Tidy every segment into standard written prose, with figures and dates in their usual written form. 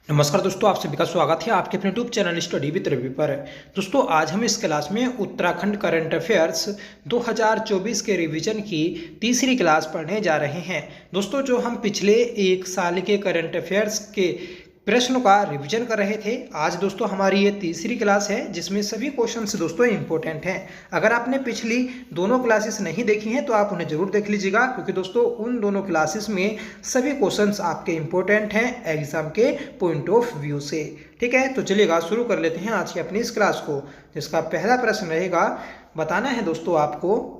नमस्कार दोस्तों, आप सभी का स्वागत है आपके अपने YouTube channel study with Ravi पर। दोस्तों, आज हम इस क्लास में उत्तराखंड करंट अफेयर्स 2024 के रिवीजन की तीसरी क्लास पढ़ने जा रहे हैं। दोस्तों, जो हम पिछले एक साल के करंट अफेयर्स के प्रश्नों का रिवीजन कर रहे थे, आज दोस्तों हमारी ये तीसरी क्लास है जिसमें सभी क्वेश्चंस दोस्तों इंपॉर्टेंट हैं। अगर आपने पिछली दोनों क्लासेस नहीं देखी हैं तो आप उन्हें जरूर देख लीजिएगा, क्योंकि दोस्तों उन दोनों क्लासेस में सभी क्वेश्चंस आपके इंपॉर्टेंट हैं एग्जाम के पॉइंट ऑफ व्यू से। ठीक है, तो चलिएगा शुरू कर लेते हैं आज की अपनी इस क्लास को, जिसका पहला प्रश्न रहेगा, बताना है दोस्तों आपको,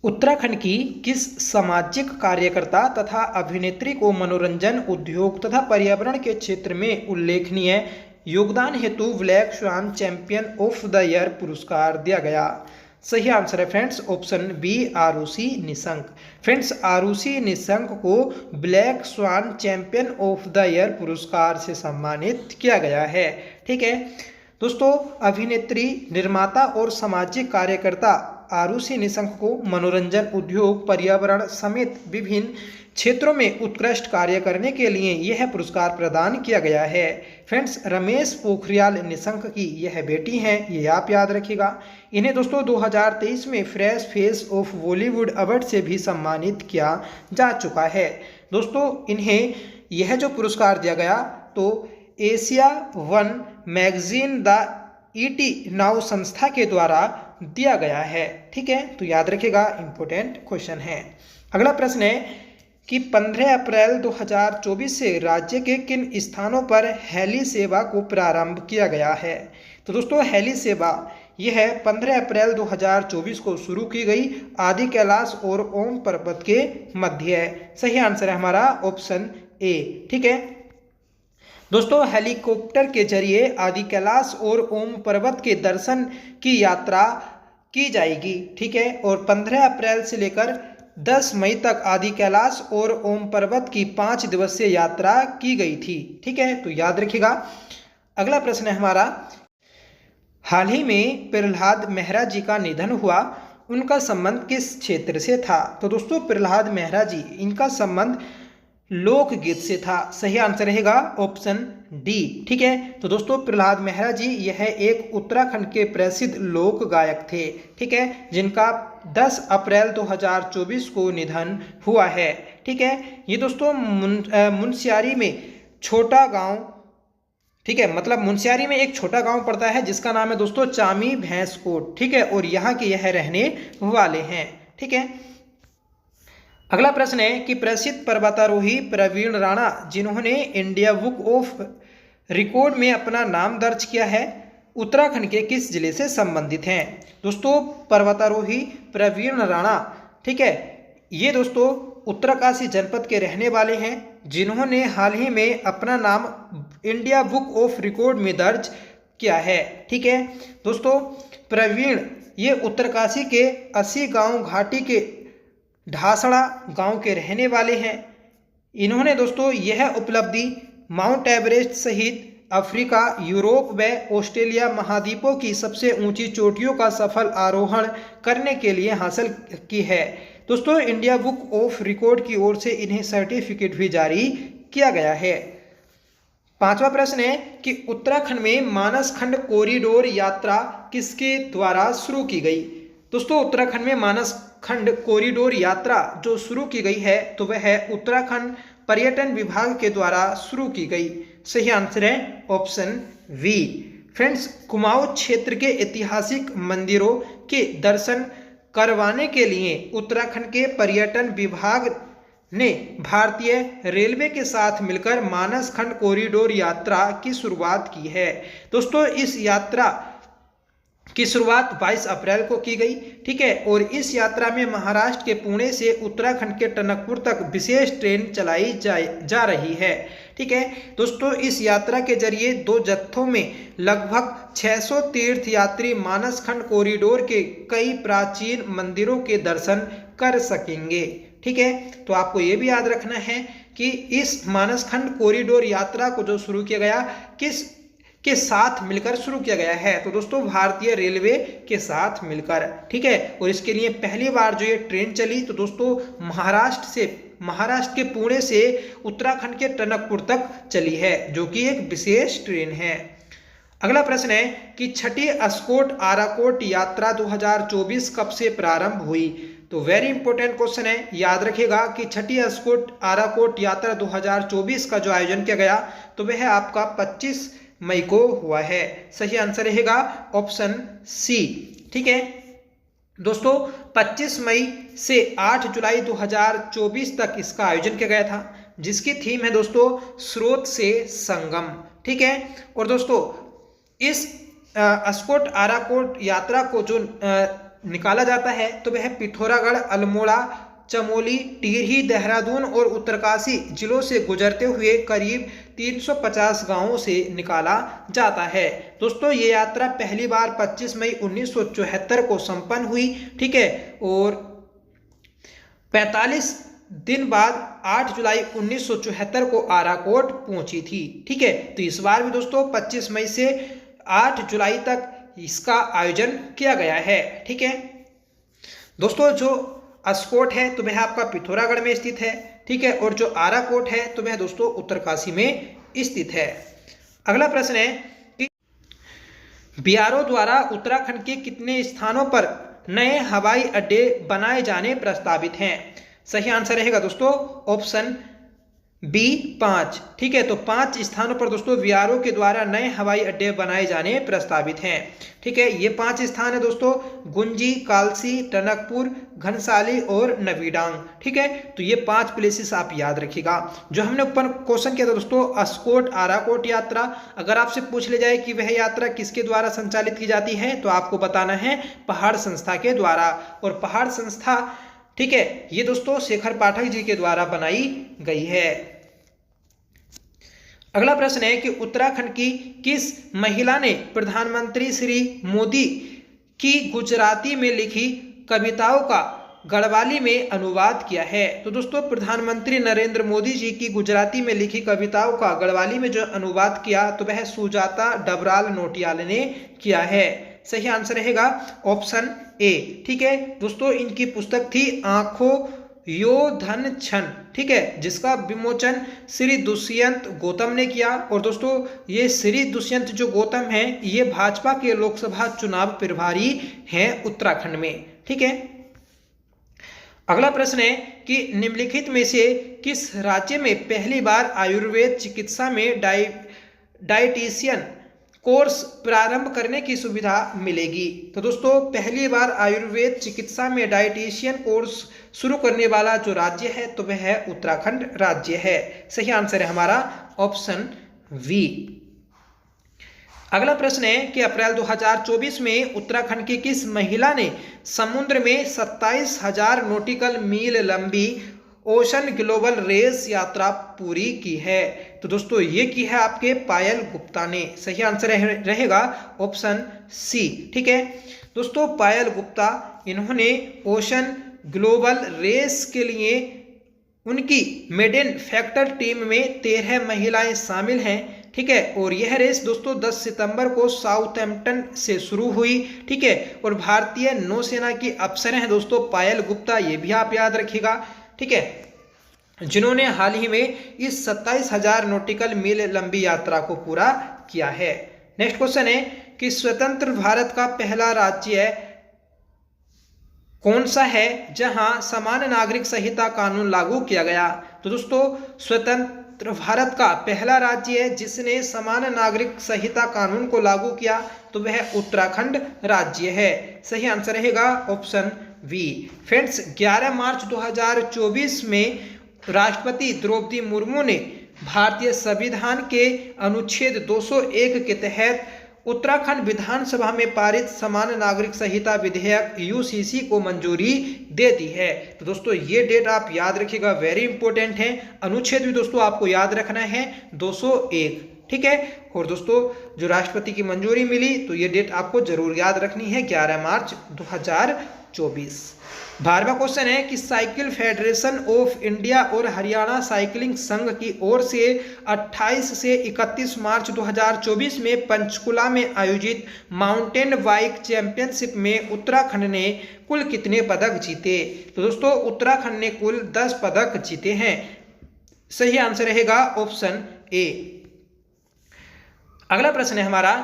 उत्तराखंड की किस सामाजिक कार्यकर्ता तथा अभिनेत्री को मनोरंजन उद्योग तथा पर्यावरण के क्षेत्र में उल्लेखनीय योगदान हेतु black swan champion of the year पुरस्कार दिया गया? सही आंसर है friends option B, Aarushi Nishank. Friends, Aarushi Nishank को black swan champion of the year पुरस्कार से सम्मानित किया गया है। ठीक है दोस्तों, अभिनेत्री, निर्माता और सामाजिक कार्यकर्ता आरुषि निशंक को मनोरंजन उद्योग, पर्यावरण समेत विभिन्न क्षेत्रों में उत्कृष्ट कार्य करने के लिए यह पुरस्कार प्रदान किया गया है। फ्रेंड्स, रमेश पोखरियाल निशंक की यह बेटी हैं, ये आप याद रखिएगा। इन्हें दोस्तों 2023 में fresh face of Bollywood award से भी सम्मानित किया जा चुका है। दोस्तों, इन्हें यह जो पुरस्कार दिया गया तो Asia one magazine the ET now संस्था के द्वारा दिया गया है। ठीक है, तो याद रखिएगा, इंपॉर्टेंट क्वेश्चन है। अगला प्रश्न है कि 15 अप्रैल 2024 से राज्य के किन स्थानों पर हेली सेवा को प्रारंभ किया गया है? तो दोस्तों, हेली सेवा यह 15 अप्रैल 2024 को शुरू की गई आदि कैलाश और ओम पर्वत के मध्य है। सही आंसर है हमारा ऑप्शन ए। ठीक है दोस्तों, हेलीकॉप्टर के जरिए आदि कैलाश और ओम पर्वत के दर्शन की यात्रा की जाएगी। ठीक है, और 15 अप्रैल से लेकर 10 मई तक आदि कैलाश और ओम पर्वत की 5 दिवसीय यात्रा की गई थी। ठीक है, तो याद रखिएगा। अगला प्रश्न है हमारा, हाल ही में प्रहलाद मेहरा जी का निधन हुआ, उनका संबंध किस क्षेत्र से था? तो दोस्तों, प्रहलाद मेहरा जी, इनका संबंध लोकगीत से था। सही आंसर रहेगा ऑप्शन डी। ठीक है, तो दोस्तों प्रहलाद मेहरा जी यह एक उत्तराखंड के प्रसिद्ध लोक गायक थे। ठीक है, जिनका 10 अप्रैल 2024 को निधन हुआ है। ठीक है, ये दोस्तों मुनस्यारी में छोटा गांव, ठीक है, मतलब मुनस्यारी में एक छोटा गांव पड़ता है जिसका नाम है दोस्तों चामी भैंसकोट। ठीक है, और यहाँ के यह रहने वाले हैं। ठीक है, अगला प्रश्न है कि प्रसिद्ध पर्वतारोही प्रवीण राणा, जिन्होंने इंडिया बुक ऑफ रिकॉर्ड में अपना नाम दर्ज किया है, उत्तराखंड के किस जिले से संबंधित हैं? दोस्तों, पर्वतारोही प्रवीण राणा, ठीक है, ये दोस्तों उत्तरकाशी जनपद के रहने वाले हैं, जिन्होंने हाल ही में अपना नाम इंडिया बुक ऑफ रिकॉर्ड में दर्ज किया है। ठीक है दोस्तों, प्रवीण ये उत्तरकाशी के 80 गांव घाटी के ढासड़ा गांव के रहने वाले हैं। इन्होंने दोस्तों यह उपलब्धि माउंट एवरेस्ट सहित अफ्रीका, यूरोप व ऑस्ट्रेलिया महाद्वीपों की सबसे ऊंची चोटियों का सफल आरोहण करने के लिए हासिल की है। दोस्तों, इंडिया बुक ऑफ रिकॉर्ड की ओर से इन्हें सर्टिफिकेट भी जारी किया गया है। पांचवा प्रश्न है कि उत्तराखंड में मानस खंड कॉरिडोर यात्रा किसके द्वारा शुरू की गई? दोस्तों, उत्तराखंड में मानस खंड कॉरिडोर यात्रा जो शुरू की गई है तो वह उत्तराखंड पर्यटन विभाग के द्वारा शुरू की गई। सही आंसर है ऑप्शन वी। फ्रेंड्स, कुमाऊं क्षेत्र के ऐतिहासिक मंदिरों के दर्शन करवाने के लिए उत्तराखंड के पर्यटन विभाग ने भारतीय रेलवे के साथ मिलकर मानस खंड कॉरिडोर यात्रा की शुरुआत की है। दोस्तों, इस यात्रा की शुरुआत 22 अप्रैल को की गई। ठीक है, और इस यात्रा में महाराष्ट्र के पुणे से उत्तराखंड के टनकपुर तक विशेष ट्रेन चलाई जा रही है। ठीक है दोस्तों, इस यात्रा के जरिए 2 जत्थों में लगभग 600 तीर्थ यात्री मानस खंड कॉरिडोर के कई प्राचीन मंदिरों के दर्शन कर सकेंगे। ठीक है, तो आपको ये भी याद रखना है कि इस मानस खंड कॉरिडोर यात्रा को जो शुरू किया गया किस के साथ मिलकर शुरू किया गया है? तो दोस्तों भारतीय रेलवे के साथ मिलकर। ठीक है, और इसके लिए पहली बार जो ये ट्रेन चली तो दोस्तों महाराष्ट्र से महाराष्ट्र के पुणे से उत्तराखंड के टनकपुर तक चली है, जो कि एक विशेष ट्रेन है। अगला प्रश्न है कि छठी अस्कोट आराकोट यात्रा 2024 कब से प्रारंभ हुई? तो वेरी इंपॉर्टेंट क्वेश्चन है, याद रखिएगा कि छठी अस्कोट आराकोट यात्रा 2024 का जो आयोजन किया गया तो वह आपका 25 मई को हुआ है। सही आंसर रहेगा ऑप्शन सी। ठीक है दोस्तों, 25 मई से 8 जुलाई 2024 तक इसका आयोजन किया गया था, जिसकी थीम है दोस्तों स्रोत से संगम। ठीक है, और दोस्तों इस अस्कोट आराकोट यात्रा को जो निकाला जाता है तो वह पिथौरागढ़, अल्मोड़ा, चमोली, टिहरी, देहरादून और उत्तरकाशी जिलों से गुजरते हुए करीब 350 गांवों से निकाला जाता है। दोस्तों ये यात्रा पहली बार 25 मई 1974 को संपन्न हुई। ठीक है, और 45 दिन बाद 8 जुलाई 1974 को आराकोट पहुंची थी। ठीक है, तो इस बार भी दोस्तों 25 मई से 8 जुलाई तक इसका आयोजन किया गया है। ठीक है दोस्तों, जो अस्कोट है तो वह आपका पिथौरागढ़ में स्थित है। ठीक है, और जो आराकोट है तो वह दोस्तों उत्तरकाशी में स्थित है। अगला प्रश्न है कि बीआरओ द्वारा उत्तराखंड के कितने स्थानों पर नए हवाई अड्डे बनाए जाने प्रस्तावित हैं? सही आंसर रहेगा दोस्तों ऑप्शन बी 5। ठीक है, तो 5 स्थानों पर दोस्तों बीआरओ के द्वारा नए हवाई अड्डे बनाए जाने प्रस्तावित हैं। ठीक है, ये 5 स्थान है दोस्तों, गुंजी, कालसी, टनकपुर, घनसाली और नवीडांग। ठीक है, तो ये 5 प्लेसेस आप याद रखिएगा। जो हमने ऊपर क्वेश्चन किया था दोस्तों अस्कोट आराकोट यात्रा, अगर आपसे पूछ ले जाए कि वह यात्रा किसके द्वारा संचालित की जाती है तो आपको बताना है पहाड़ संस्था के द्वारा। और पहाड़ संस्था, ठीक है, ये दोस्तों शेखर पाठक जी के द्वारा बनाई गई है। अगला प्रश्न है कि उत्तराखंड की किस महिला ने प्रधानमंत्री श्री मोदी की गुजराती में लिखी कविताओं का गढ़वाली में अनुवाद किया है? तो दोस्तों प्रधानमंत्री नरेंद्र मोदी जी की गुजराती में लिखी कविताओं का गढ़वाली में जो अनुवाद किया तो वह सुजाता डबराल नोटियाल ने किया है। सही आंसर रहेगा ऑप्शन ए। ठीक है दोस्तों, इनकी पुस्तक थी आंखों यो धन छन। ठीक है, जिसका विमोचन श्री दुष्यंत गौतम ने किया। और दोस्तों ये श्री दुष्यंत जो गौतम हैं ये भाजपा के लोकसभा चुनाव प्रभारी हैं उत्तराखंड में। ठीक है, अगला प्रश्न है कि निम्नलिखित में से किस राज्य में पहली बार आयुर्वेद चिकित्सा में डाइटिशियन कोर्स प्रारंभ करने की सुविधा मिलेगी? तो दोस्तों पहली बार आयुर्वेद चिकित्सा में डाइटिशियन कोर्स शुरू करने वाला जो राज्य है तो वह है उत्तराखंड राज्य है। सही आंसर है हमारा ऑप्शन वी। अगला प्रश्न है कि अप्रैल 2024 में उत्तराखंड की किस महिला ने समुद्र में 27,000 नॉटिकल मील लंबी ओशन ग्लोबल रेस यात्रा पूरी की है? तो दोस्तों ये की है आपके पायल गुप्ता ने। सही आंसर रहेगा ऑप्शन सी। ठीक है दोस्तों, पायल गुप्ता इन्होंने ओशन ग्लोबल रेस के लिए उनकी मेडन फैक्टर टीम में 13 महिलाएं शामिल हैं। ठीक है, और यह रेस दोस्तों 10 सितंबर को साउथहैम्पटन से शुरू हुई। ठीक है, और भारतीय नौसेना की अफसर हैं दोस्तों पायल गुप्ता, ये भी आप याद रखिएगा। ठीक है, जिन्होंने हाल ही में इस 27,000 नॉटिकल मील लंबी यात्रा को पूरा किया है। नेक्स्ट क्वेश्चन है कि स्वतंत्र भारत का पहला राज्य कौन सा है जहां समान नागरिक संहिता कानून लागू किया गया? तो दोस्तों स्वतंत्र भारत का पहला राज्य है जिसने समान नागरिक संहिता कानून को लागू किया तो वह उत्तराखंड राज्य है। सही आंसर रहेगा ऑप्शन वी। फ्रेंड्स 11 मार्च 2024 में राष्ट्रपति द्रौपदी मुर्मू ने भारतीय संविधान के अनुच्छेद 201 के तहत उत्तराखंड विधानसभा में पारित समान नागरिक संहिता विधेयक यूसीसी को मंजूरी दे दी है। तो दोस्तों ये डेट आप याद रखिएगा, वेरी इंपॉर्टेंट है। अनुच्छेद भी दोस्तों आपको याद रखना है 201। ठीक है, और दोस्तों जो राष्ट्रपति की मंजूरी मिली तो ये डेट आपको जरूर याद रखनी है 11 मार्च 2024। 2024। 12वां क्वेश्चन है कि साइकिल फेडरेशन ऑफ इंडिया और हरियाणा साइकिलिंग संघ की ओर से 28 से 31 मार्च 2024 में पंचकुला में आयोजित माउंटेन बाइक चैंपियनशिप में उत्तराखंड ने कुल कितने पदक जीते? तो दोस्तों उत्तराखंड ने कुल 10 पदक जीते हैं। सही आंसर रहेगा ऑप्शन ए। अगला प्रश्न है हमारा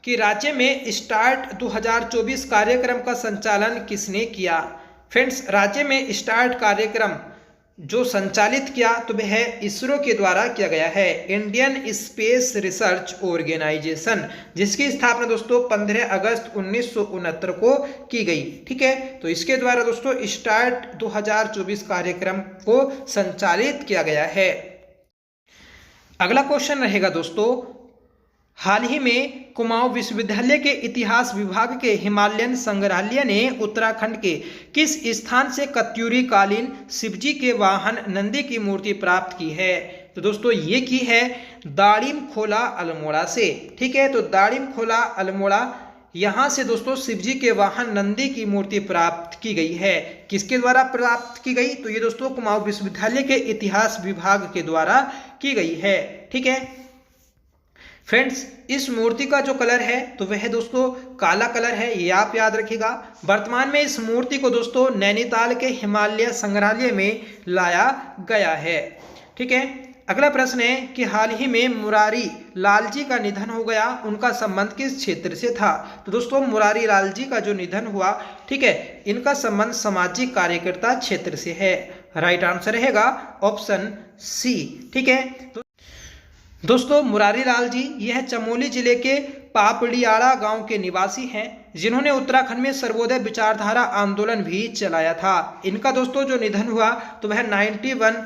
कि राज्य में स्टार्ट 2024 कार्यक्रम का संचालन किसने किया? फ्रेंड्स, राज्य में स्टार्ट कार्यक्रम जो संचालित किया तो वह इसरो के द्वारा किया गया है, इंडियन स्पेस रिसर्च ऑर्गेनाइजेशन, जिसकी स्थापना दोस्तों 15 अगस्त 1969 को की गई। ठीक है, तो इसके द्वारा दोस्तों स्टार्ट 2024 कार्यक्रम को संचालित किया गया है। अगला क्वेश्चन रहेगा दोस्तों, हाल ही में कुमाऊं विश्वविद्यालय के इतिहास विभाग के हिमालयन संग्रहालय ने उत्तराखंड के किस स्थान से कत्यूरी कालीन शिवजी के वाहन नंदी की मूर्ति प्राप्त की है? तो दोस्तों ये की है दाड़िम खोला अल्मोड़ा से। ठीक है, तो दाड़िम खोला अल्मोड़ा यहाँ से दोस्तों शिवजी के वाहन नंदी की मूर्ति प्राप्त की गई है। किसके द्वारा प्राप्त की गई? तो ये दोस्तों कुमाऊं विश्वविद्यालय के इतिहास विभाग के द्वारा की गई है। ठीक है फ्रेंड्स, इस मूर्ति का जो कलर है तो वह दोस्तों काला कलर है, ये आप याद रखिएगा। वर्तमान में इस मूर्ति को दोस्तों नैनीताल के हिमालय संग्रहालय में लाया गया है। ठीक है, अगला प्रश्न है कि हाल ही में मुरारी लाल जी का निधन हो गया, उनका संबंध किस क्षेत्र से था? तो दोस्तों मुरारी लाल जी का जो निधन हुआ, ठीक है, इनका संबंध सामाजिक कार्यकर्ता क्षेत्र से है। राइट आंसर रहेगा ऑप्शन सी। ठीक है, तो दोस्तों मुरारी लाल जी यह चमोली जिले के पापड़ियाड़ा गांव के निवासी हैं, जिन्होंने उत्तराखंड में सर्वोदय विचारधारा आंदोलन भी चलाया था। इनका दोस्तों जो निधन हुआ तो वह 91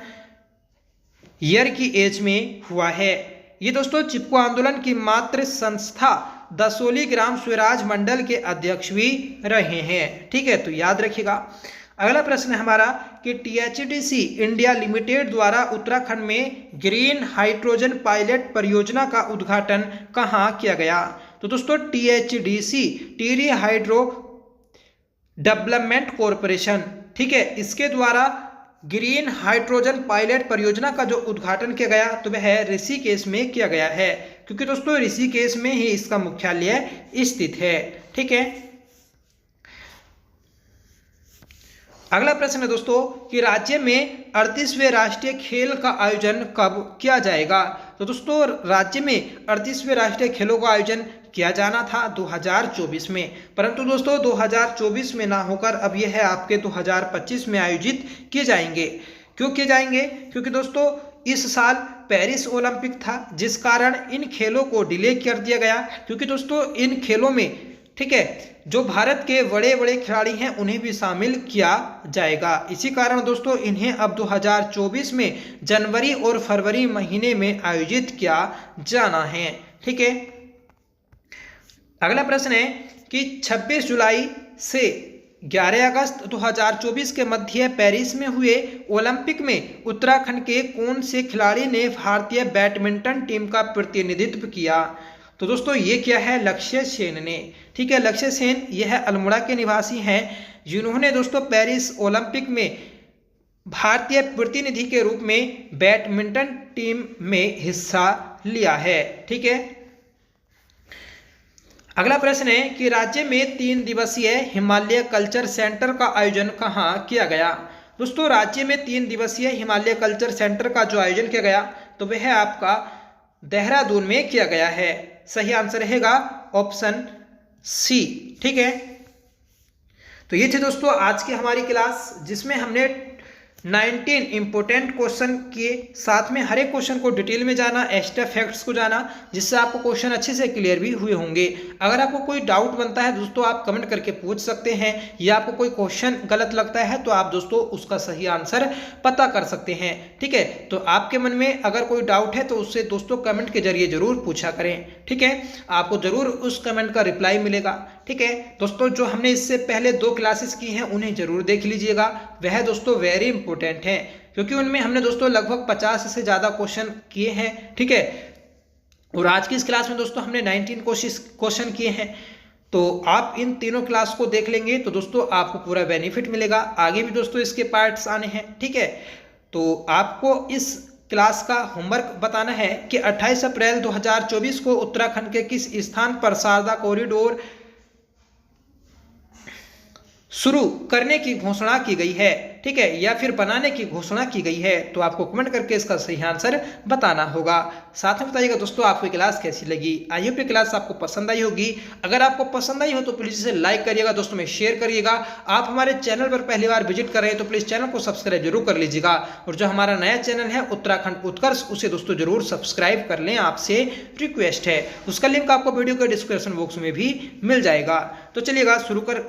ईयर की एज में हुआ है। ये दोस्तों चिपको आंदोलन की मातृ संस्था दसोली ग्राम स्वराज मंडल के अध्यक्ष भी रहे हैं। ठीक है, तो याद रखिएगा। अगला प्रश्न है हमारा कि THDC इंडिया लिमिटेड द्वारा उत्तराखंड में ग्रीन हाइड्रोजन पायलट परियोजना का उद्घाटन कहाँ किया गया? तो दोस्तों THDC teary hydro development corporation, ठीक है, इसके द्वारा ग्रीन हाइड्रोजन पायलट परियोजना का जो उद्घाटन किया गया तो वह ऋषिकेश में किया गया है, क्योंकि दोस्तों ऋषिकेश में ही इसका मुख्यालय स्थित है। ठीक है, अगला प्रश्न है दोस्तों कि राज्य में 38वें राष्ट्रीय खेल का आयोजन कब किया जाएगा? तो दोस्तों राज्य में 38वें राष्ट्रीय खेलों का आयोजन किया जाना था 2024 में, परंतु दोस्तों 2024 में ना होकर अब यह है आपके 2025 में आयोजित किए जाएंगे। क्यों किए जाएंगे? क्योंकि दोस्तों इस साल पेरिस ओलंपिक था, जिस कारण इन खेलों को डिले कर दिया गया, क्योंकि दोस्तों इन खेलों में, ठीक है, जो भारत के बड़े बड़े खिलाड़ी हैं उन्हें भी शामिल किया जाएगा। इसी कारण दोस्तों इन्हें अब 2024 में जनवरी और फरवरी महीने में आयोजित किया जाना है। ठीक है, अगला प्रश्न है कि 26 जुलाई से 11 अगस्त 2024 के मध्य पेरिस में हुए ओलंपिक में उत्तराखंड के कौन से खिलाड़ी ने भारतीय बैडमिंटन टीम का प्रतिनिधित्व किया? तो दोस्तों ये क्या है? लक्ष्य सेन ने। ठीक है, लक्ष्य सेन यह अल्मोड़ा के निवासी हैं, जिन्होंने दोस्तों पेरिस ओलंपिक में भारतीय प्रतिनिधि के रूप में बैडमिंटन टीम में हिस्सा लिया है। ठीक है, अगला प्रश्न है कि राज्य में 3 दिवसीय हिमालय कल्चर सेंटर का आयोजन कहाँ किया गया? दोस्तों राज्य में 3 दिवसीय हिमालय कल्चर सेंटर का जो आयोजन किया गया तो वह आपका देहरादून में किया गया है। सही आंसर रहेगा ऑप्शन सी। ठीक है, तो ये थे दोस्तों आज की हमारी क्लास, जिसमें हमने 19 इंपोर्टेंट क्वेश्चन के साथ में हर एक क्वेश्चन को डिटेल में जाना, एक्स्ट्रा फैक्ट्स को जाना, जिससे आपको क्वेश्चन अच्छे से क्लियर भी हुए होंगे। अगर आपको कोई डाउट बनता है दोस्तों आप कमेंट करके पूछ सकते हैं, या आपको कोई क्वेश्चन गलत लगता है तो आप दोस्तों उसका सही आंसर पता कर सकते हैं। ठीक है, तो आपके मन में अगर कोई डाउट है तो उससे दोस्तों कमेंट के जरिए जरूर पूछा करें। ठीक है, आपको जरूर उस कमेंट का रिप्लाई मिलेगा। ठीक है दोस्तों, जो हमने इससे पहले 2 क्लासेस की हैं उन्हें जरूर देख लीजिएगा, वह दोस्तों वेरी इंपॉर्टेंट है, क्योंकि उनमें हमने दोस्तों लगभग 50 से ज़्यादा क्वेश्चन किए हैं। ठीक है, और आज की इस क्लास में दोस्तों हमने 19 क्वेश्चन किए हैं। तो आप इन तीनों क्लास को देख लेंगे तो दोस्तों आपको पूरा बेनिफिट मिलेगा। आगे भी दोस्तों इसके पार्ट्स आने हैं, ठीक है। तो आपको इस क्लास का होमवर्क बताना है कि 28 अप्रैल 2024 को उत्तराखंड के किस स्थान पर शारदा कॉरिडोर शुरू करने की घोषणा की गई है, ठीक है, या फिर बनाने की घोषणा की गई है। तो आपको कमेंट करके इसका सही आंसर बताना होगा। साथ में बताइएगा दोस्तों आपको क्लास कैसी लगी। आई होप ये क्लास आपको पसंद आई होगी। अगर आपको पसंद आई हो तो प्लीज इसे लाइक करिएगा, दोस्तों में शेयर करिएगा। आप हमारे चैनल पर पहली बार विजिट कर रहे हैं तो प्लीज चैनल को सब्सक्राइब जरूर कर लीजिएगा। और जो हमारा नया चैनल है उत्तराखंड उत्कर्ष, उसे दोस्तों जरूर सब्सक्राइब कर लें, आपसे रिक्वेस्ट है। उसका लिंक आपको वीडियो के डिस्क्रिप्शन बॉक्स में भी मिल जाएगा। तो चलिएगा शुरू कर